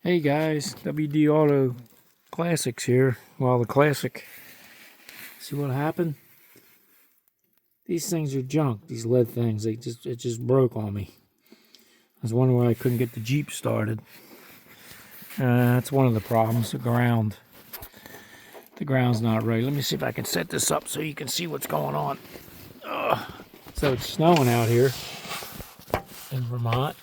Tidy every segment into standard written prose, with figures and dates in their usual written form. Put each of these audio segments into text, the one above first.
Hey guys, WD Auto Classics here. Well, the Classic. See what happened? These things are junk. These lead things. It just broke on me. I was wondering why I couldn't get the Jeep started. That's one of the problems. The ground. The ground's not right. Let me see if I can set this up so you can see what's going on. So it's snowing out here in Vermont.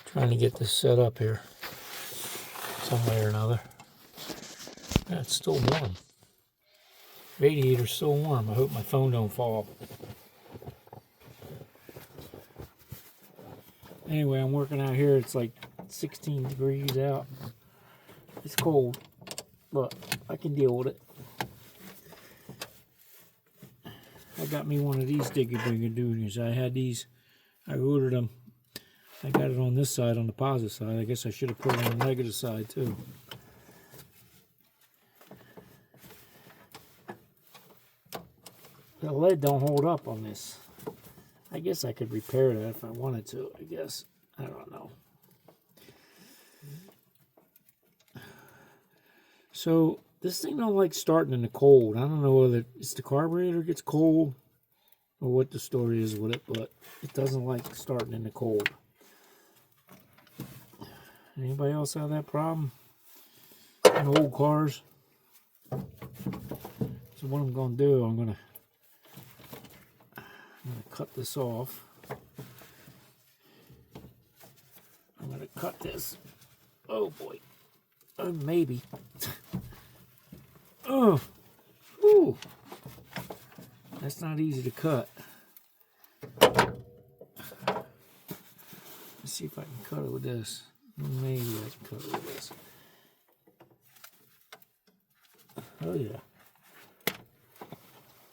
Trying to get this set up here some way or another. Yeah, it's still warm. Radiator's still warm. I hope my phone don't fall. Anyway, I'm working out here. It's like 16 degrees out. It's cold, but I can deal with it. I got me one of these digger-digger-doonies. I had these. I ordered them. I got it on this side, on the positive side. I guess I should have put it on the negative side, too. The lead don't hold up on this. I guess I could repair that if I wanted to, I guess. I don't know. So, this thing don't like starting in the cold. I don't know whether it's the carburetor gets cold or what the story is with it, but it doesn't like starting in the cold. Anybody else have that problem in old cars? So what I'm going to do, I'm going to cut this off. I'm going to cut this. Oh boy. Oh, maybe. Oh. Whew. That's not easy to cut. Let's see if I can cut it with this. Maybe I can cut it with this. Oh yeah.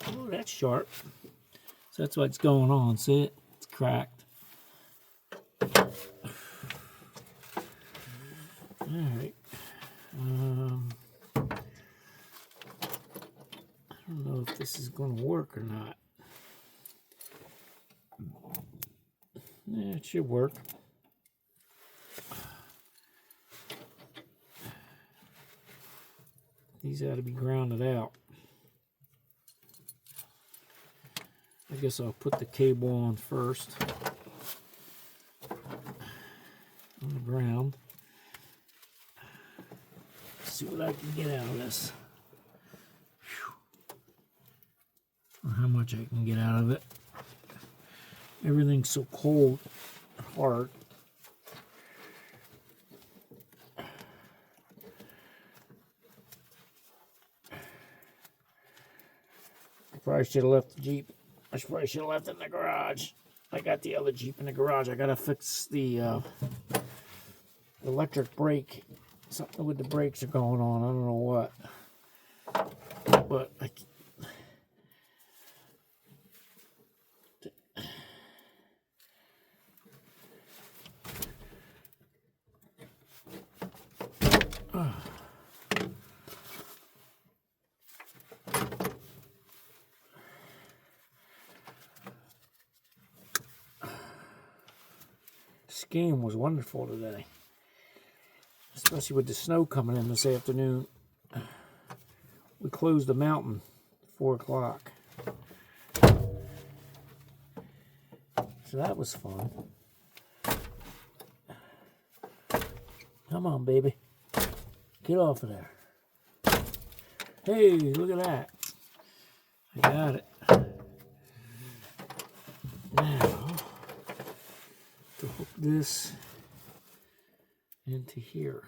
Oh, that's sharp. So that's what's going on. See it? It's cracked. Alright. I don't know if this is going to work or not. Yeah, it should work. These ought to be grounded out. I guess I'll put the cable on first. On the ground. See what I can get out of this. Or how much I can get out of it. Everything's so cold and hard. I probably should have left the Jeep. I probably should have left it in the garage. I got the other Jeep in the garage. I gotta fix the electric brake. Something with the brakes are going on. I don't know what. But I can't. This game was wonderful today. Especially with the snow coming in this afternoon. We closed the mountain at 4 o'clock. So that was fun. Come on, baby. Get off of there. Hey, look at that. I got it. Now, to hook this into here.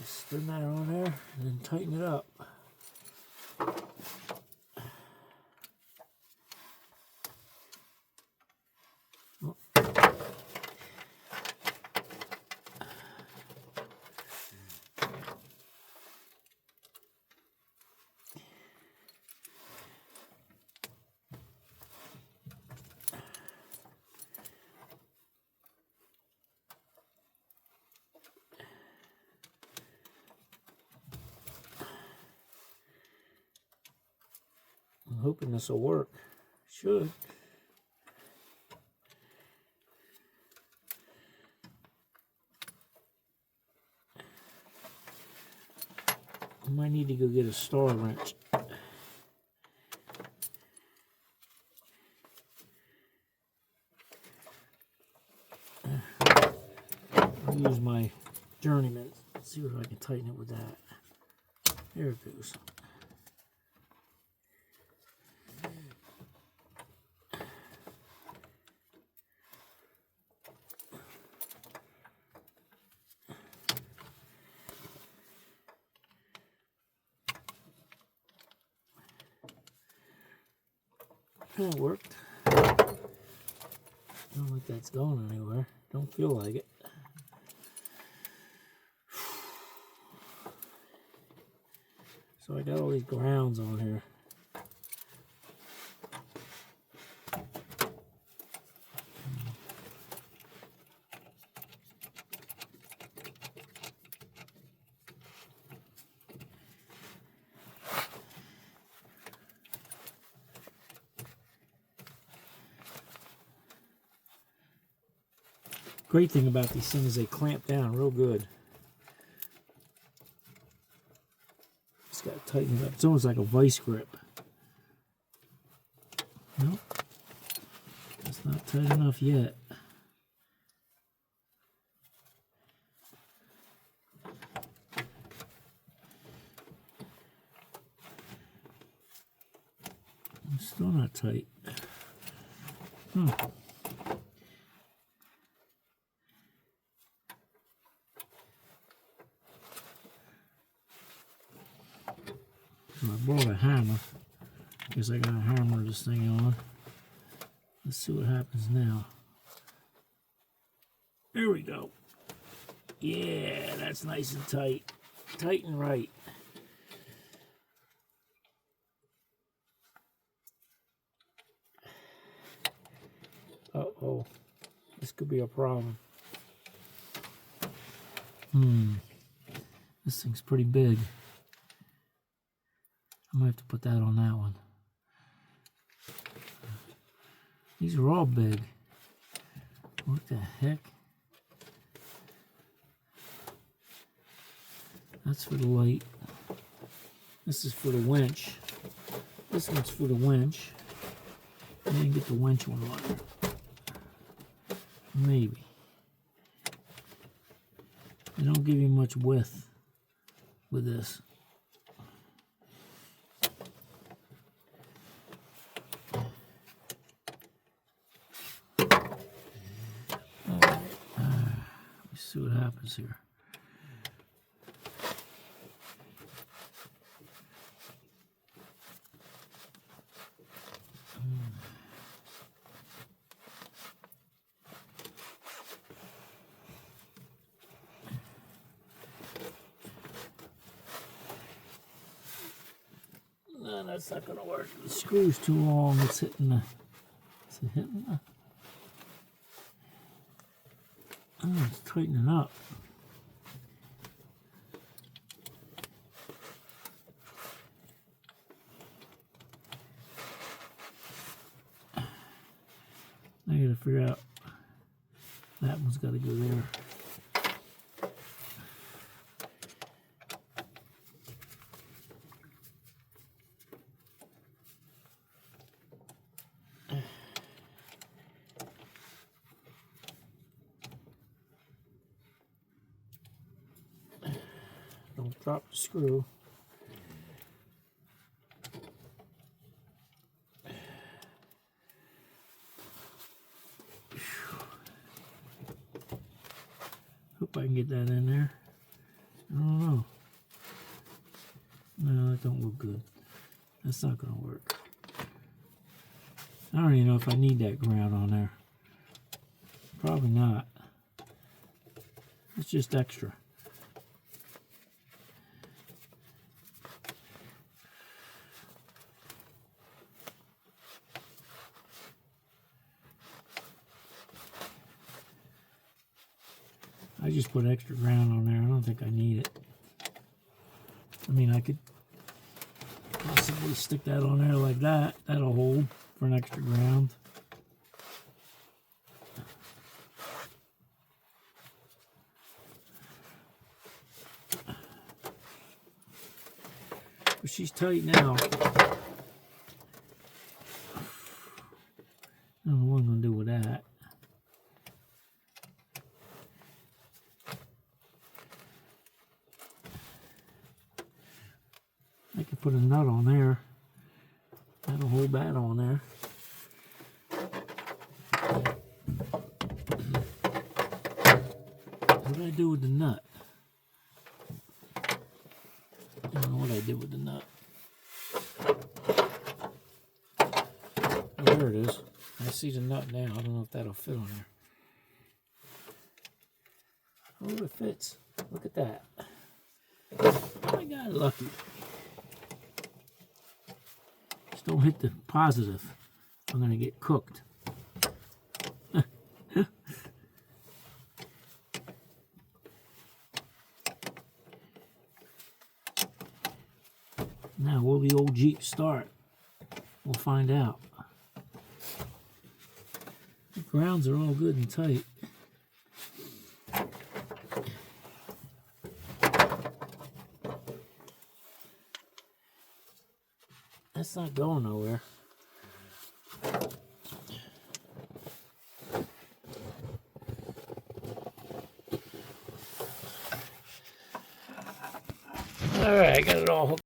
Spin that on there and then tighten it up. hoping this will work. Should. I might need to go get a star wrench. I'll use my journeyman. See if I can tighten it with that. There it goes. That worked. Don't think that's going anywhere. Don't feel like it. So I got all these grounds on here. Great thing about these things, they clamp down real good. Just got to tighten it up. It's almost like a vice grip. Nope. It's not tight enough yet. It's still not tight. I brought a hammer. Guess I gotta hammer this thing on. Let's see what happens now. There we go. Yeah, that's nice and tight. Tight and right. Uh-oh. This could be a problem. This thing's pretty big. I might have to put that on that one. These are all big. What the heck? That's for the light. This is for the winch. This one's for the winch. I didn't get the winch one on. Maybe. They don't give you much width with this. Let's see what happens here. No, that's not going to work. The screw's too long. It's hitting the... Is it hitting the... Oh, it's tightening up. I gotta figure out... That one's got to go there. Don't drop the screw. Hope I can get that in there. I don't know. No, it don't look good. That's not going to work. I don't even know if I need that ground on there. Probably not. It's just extra. I just put extra ground on there. I don't think I need it. I mean, I could possibly Probably stick that on there like that. That'll hold for an extra ground. But she's tight now. I don't know what I'm going to do with that. I can put a nut on there. That'll hold that on there. What did I do with the nut? I don't know what I did with the nut. Oh, there it is. I see the nut now. I don't know if that'll fit on there. Oh, it fits. Look at that. I got lucky. Just don't hit the positive. I'm going to get cooked. Now, will the old Jeep start? We'll find out. The grounds are all good and tight. That's not going nowhere. All right, I got it all hooked.